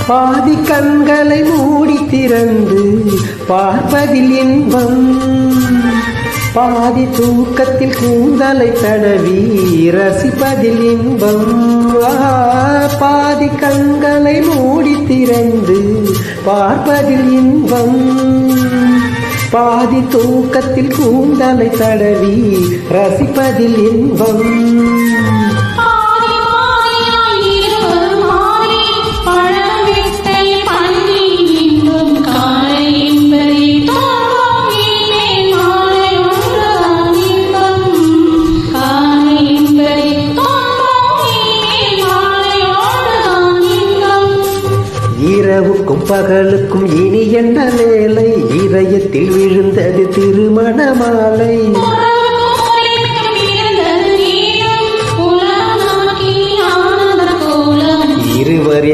பாதி கண்களை மூடி திறந்து பார்ப்பதில் இன்பம், பாதி தூக்கத்தில் கூந்தலை தடவி ரசிப்பதில் இன்பம். பாதி கண்களை மூடி திறந்து பார்ப்பதில் இன்பம், பாதி தூக்கத்தில் கூந்தலை தடவி ரசிப்பதில் இன்பம். இரவுக்கும் பகலுக்கும் இனி என்ன வேலை, இதயத்தில் விழுந்தது திருமண மாலை. இருவர்